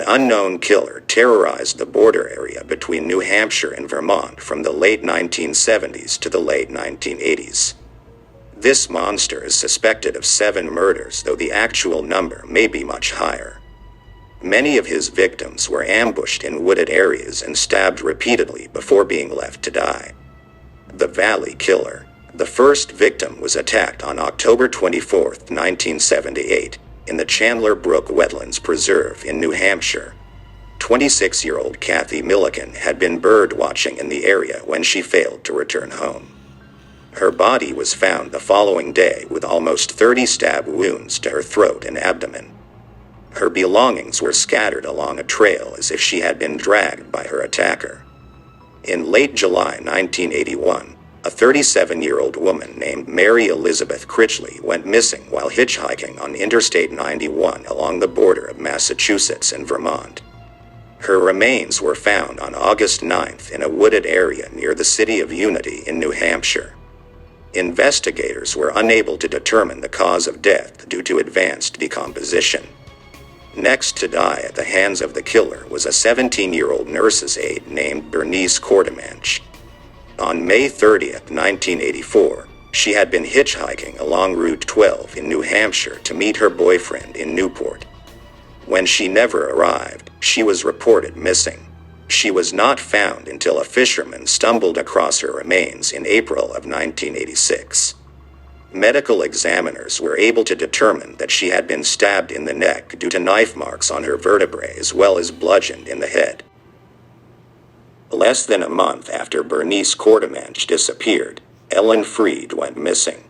unknown killer terrorized the border area between New Hampshire and Vermont from the late 1970s to the late 1980s. This monster is suspected of 7 murders, though the actual number may be much higher. Many of his victims were ambushed in wooded areas and stabbed repeatedly before being left to die. The Valley Killer. The first victim was attacked on October 24, 1978, in the Chandler Brook Wetlands Preserve in New Hampshire. 26-year-old Cathy Millican had been bird watching in the area when she failed to return home. Her body was found the following day with almost 30 stab wounds to her throat and abdomen. Her belongings were scattered along a trail as if she had been dragged by her attacker. In late July 1981, a 37-year-old woman named Mary Elizabeth Critchley went missing while hitchhiking on Interstate 91 along the border of Massachusetts and Vermont. Her remains were found on August 9th in a wooded area near the city of Unity in New Hampshire. Investigators were unable to determine the cause of death due to advanced decomposition. Next to die at the hands of the killer was a 17-year-old nurse's aide named Bernice Courtemanche. On May 30, 1984, she had been hitchhiking along Route 12 in New Hampshire to meet her boyfriend in Newport. When she never arrived, she was reported missing. She was not found until a fisherman stumbled across her remains in April of 1986. Medical examiners were able to determine that she had been stabbed in the neck due to knife marks on her vertebrae as well as bludgeoned in the head. Less than a month after Bernice Courtemanche disappeared, Ellen Freed went missing.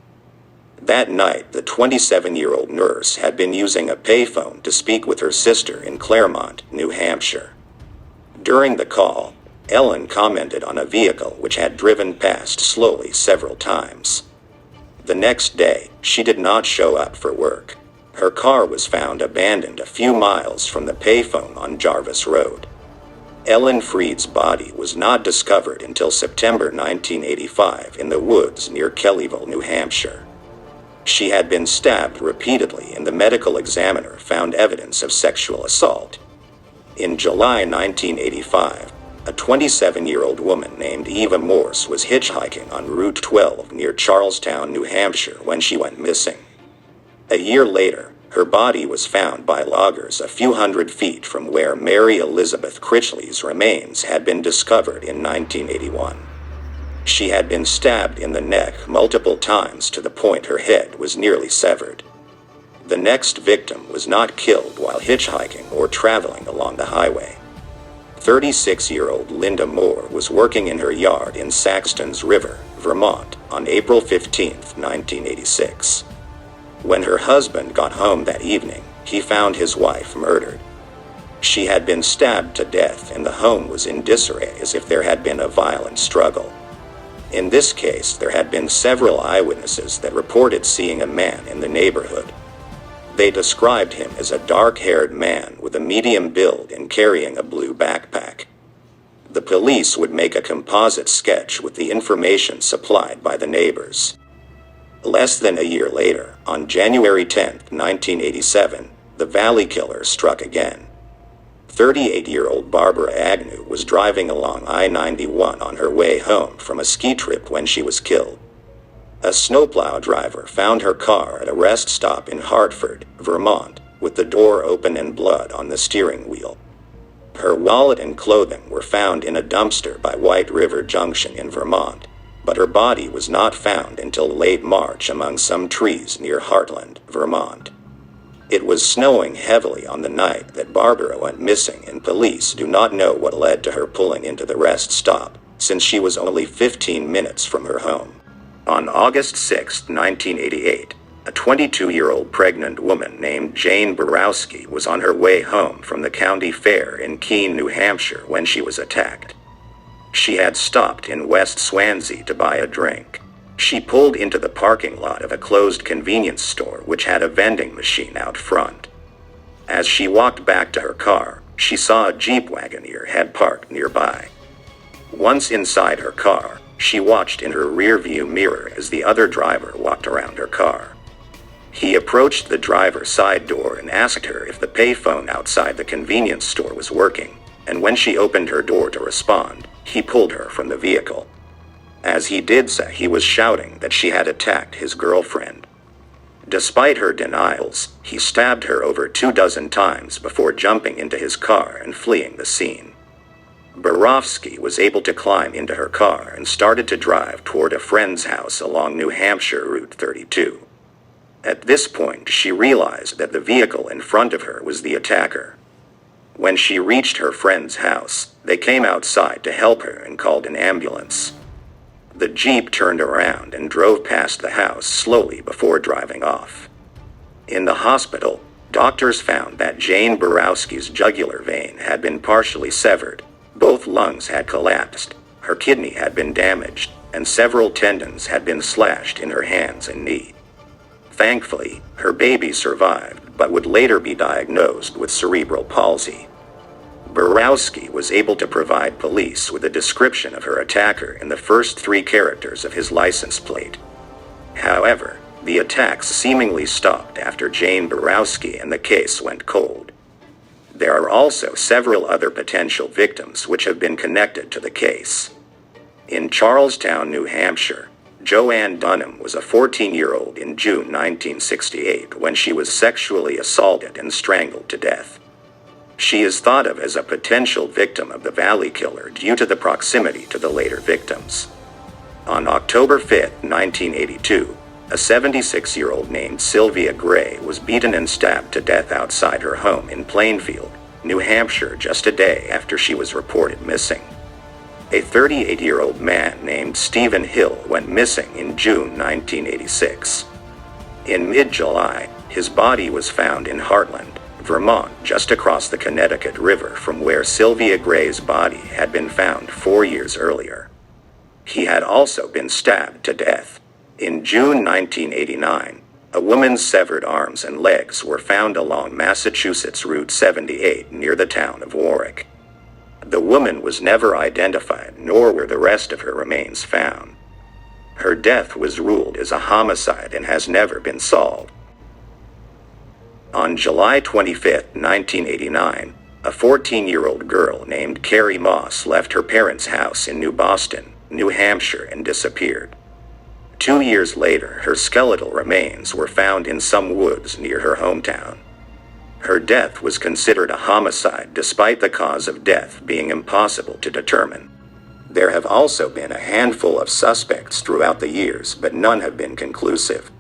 That night, the 27-year-old nurse had been using a payphone to speak with her sister in Claremont, New Hampshire. During the call, Ellen commented on a vehicle which had driven past slowly several times. The next day, she did not show up for work. Her car was found abandoned a few miles from the payphone on Jarvis Road. Ellen Freed's body was not discovered until September 1985 in the woods near Kellyville, New Hampshire. She had been stabbed repeatedly and the medical examiner found evidence of sexual assault. In July 1985, a 27-year-old woman named Eva Morse was hitchhiking on Route 12 near Charlestown, New Hampshire when she went missing. A year later, her body was found by loggers a few hundred feet from where Mary Elizabeth Critchley's remains had been discovered in 1981. She had been stabbed in the neck multiple times to the point her head was nearly severed. The next victim was not killed while hitchhiking or traveling along the highway. 36-year-old Lynda Moore was working in her yard in Saxton's River, Vermont, on April 15, 1986. When her husband got home that evening, he found his wife murdered. She had been stabbed to death and the home was in disarray as if there had been a violent struggle. In this case, there had been several eyewitnesses that reported seeing a man in the neighborhood. They described him as a dark-haired man with a medium build and carrying a blue backpack. The police would make a composite sketch with the information supplied by the neighbors. Less than a year later, on January 10, 1987, the Valley Killer struck again. 38-year-old Barbara Agnew was driving along I-91 on her way home from a ski trip when she was killed. A snowplow driver found her car at a rest stop in Hartford, Vermont, with the door open and blood on the steering wheel. Her wallet and clothing were found in a dumpster by White River Junction in Vermont, but her body was not found until late March among some trees near Heartland, Vermont. It was snowing heavily on the night that Barbara went missing, and police do not know what led to her pulling into the rest stop, since she was only 15 minutes from her home. On August 6, 1988, a 22-year-old pregnant woman named Jane Borowski was on her way home from the county fair in Keene, New Hampshire when she was attacked. She had stopped in West Swansea to buy a drink. She pulled into the parking lot of a closed convenience store which had a vending machine out front. As she walked back to her car, she saw a Jeep Wagoneer had parked nearby. Once inside her car, she watched in her rearview mirror as the other driver walked around her car. He approached the driver's side door and asked her if the payphone outside the convenience store was working, and when she opened her door to respond, he pulled her from the vehicle. As he did so, he was shouting that she had attacked his girlfriend. Despite her denials, he stabbed her over 24 times before jumping into his car and fleeing the scene. Borowski was able to climb into her car and started to drive toward a friend's house along New Hampshire Route 32. At this point, she realized that the vehicle in front of her was the attacker. When she reached her friend's house, they came outside to help her and called an ambulance. The Jeep turned around and drove past the house slowly before driving off. In the hospital, doctors found that Jane Borowski's jugular vein had been partially severed, both lungs had collapsed, her kidney had been damaged, and several tendons had been slashed in her hands and knee. Thankfully, her baby survived, but would later be diagnosed with cerebral palsy. Borowski was able to provide police with a description of her attacker in the first 3 characters of his license plate. However, the attacks seemingly stopped after Jane Borowski and the case went cold. There are also several other potential victims which have been connected to the case. In Charlestown, New Hampshire, Joanne Dunham was a 14-year-old in June 1968 when she was sexually assaulted and strangled to death. She is thought of as a potential victim of the Valley Killer due to the proximity to the later victims. On October 5, 1982, a 76-year-old named Sylvia Gray was beaten and stabbed to death outside her home in Plainfield, New Hampshire, just a day after she was reported missing. A 38-year-old man named Stephen Hill went missing in June 1986. In mid-July, his body was found in Heartland, Vermont, just across the Connecticut River from where Sylvia Gray's body had been found 4 years earlier. He had also been stabbed to death. In June 1989, a woman's severed arms and legs were found along Massachusetts Route 78 near the town of Warwick. The woman was never identified, nor were the rest of her remains found. Her death was ruled as a homicide and has never been solved. On July 25, 1989, a 14-year-old girl named Carrie Moss left her parents' house in New Boston, New Hampshire, and disappeared. 2 years later, her skeletal remains were found in some woods near her hometown. Her death was considered a homicide despite the cause of death being impossible to determine. There have also been a handful of suspects throughout the years, but none have been conclusive.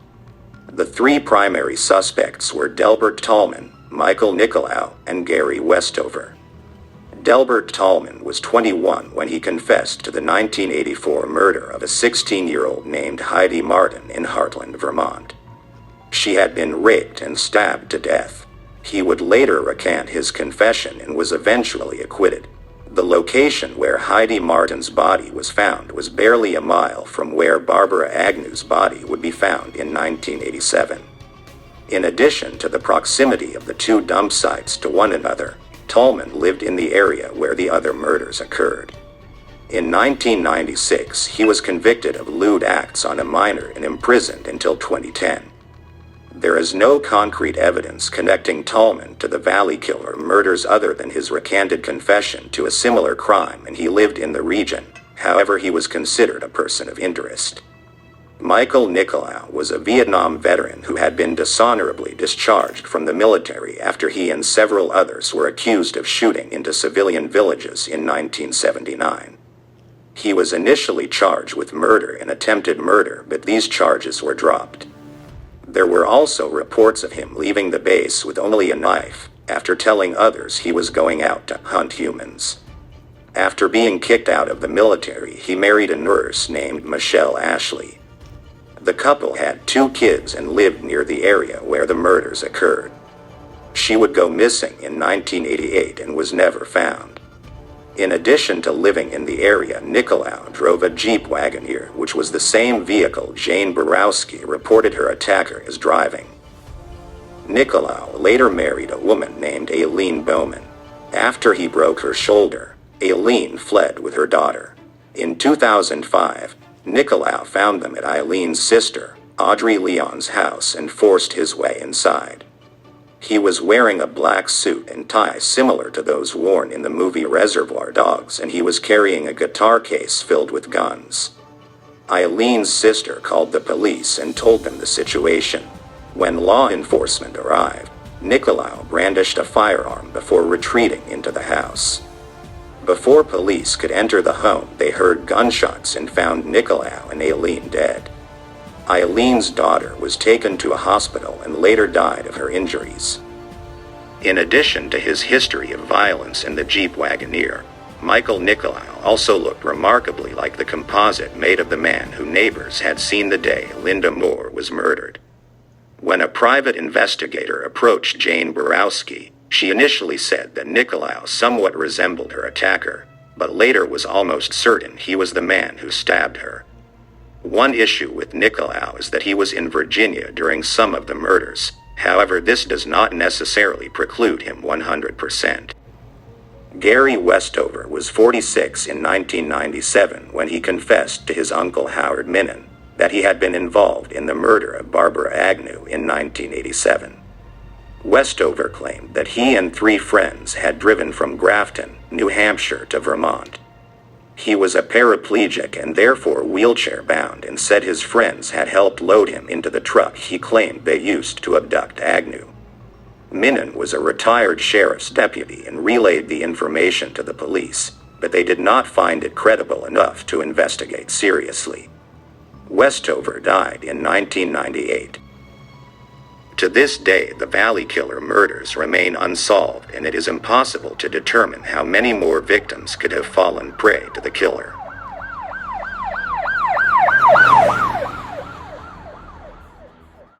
The 3 primary suspects were Delbert Talman, Michael Nicholau, and Gary Westover. Delbert Talman was 21 when he confessed to the 1984 murder of a 16-year-old named Heidi Martin in Heartland, Vermont. She had been raped and stabbed to death. He would later recant his confession and was eventually acquitted. The location where Heidi Martin's body was found was barely a mile from where Barbara Agnew's body would be found in 1987. In addition to the proximity of the 2 dump sites to one another, Talman lived in the area where the other murders occurred. In 1996, he was convicted of lewd acts on a minor and imprisoned until 2010. There is no concrete evidence connecting Talman to the Valley Killer murders other than his recanted confession to a similar crime, and he lived in the region. However, he was considered a person of interest. Michael Nicholau was a Vietnam veteran who had been dishonorably discharged from the military after he and several others were accused of shooting into civilian villages in 1979. He was initially charged with murder and attempted murder, but these charges were dropped. There were also reports of him leaving the base with only a knife, after telling others he was going out to hunt humans. After being kicked out of the military, he married a nurse named Michelle Ashley. The couple had 2 kids and lived near the area where the murders occurred. She would go missing in 1988 and was never found. In addition to living in the area, Nicholau drove a Jeep Wagoneer, which was the same vehicle Jane Borowski reported her attacker as driving. Nicholau later married a woman named Aileen Bowman. After he broke her shoulder, Aileen fled with her daughter. In 2005, Nicholau found them at Aileen's sister, Audrey Leon's house and forced his way inside. He was wearing a black suit and tie similar to those worn in the movie Reservoir Dogs, and he was carrying a guitar case filled with guns. Aileen's sister called the police and told them the situation. When law enforcement arrived, Nicholau brandished a firearm before retreating into the house. Before police could enter the home, they heard gunshots and found Nicholau and Aileen dead. Aileen's daughter was taken to a hospital and later died of her injuries. In addition to his history of violence in the Jeep Wagoneer, Michael Nicholau also looked remarkably like the composite made of the man who neighbors had seen the day Lynda Moore was murdered. When a private investigator approached Jane Borowski, she initially said that Nicholau somewhat resembled her attacker, but later was almost certain he was the man who stabbed her. One issue with Nicholau is that he was in Virginia during some of the murders. However, this does not necessarily preclude him 100%. Gary Westover was 46 in 1997 when he confessed to his uncle Howard Minnon that he had been involved in the murder of Barbara Agnew in 1987. Westover claimed that he and 3 friends had driven from Grafton, New Hampshire to Vermont. He was a paraplegic and therefore wheelchair-bound, and said his friends had helped load him into the truck he claimed they used to abduct Agnew. Minnon was a retired sheriff's deputy and relayed the information to the police, but they did not find it credible enough to investigate seriously. Westover died in 1998. To this day, the Valley Killer murders remain unsolved, and it is impossible to determine how many more victims could have fallen prey to the killer.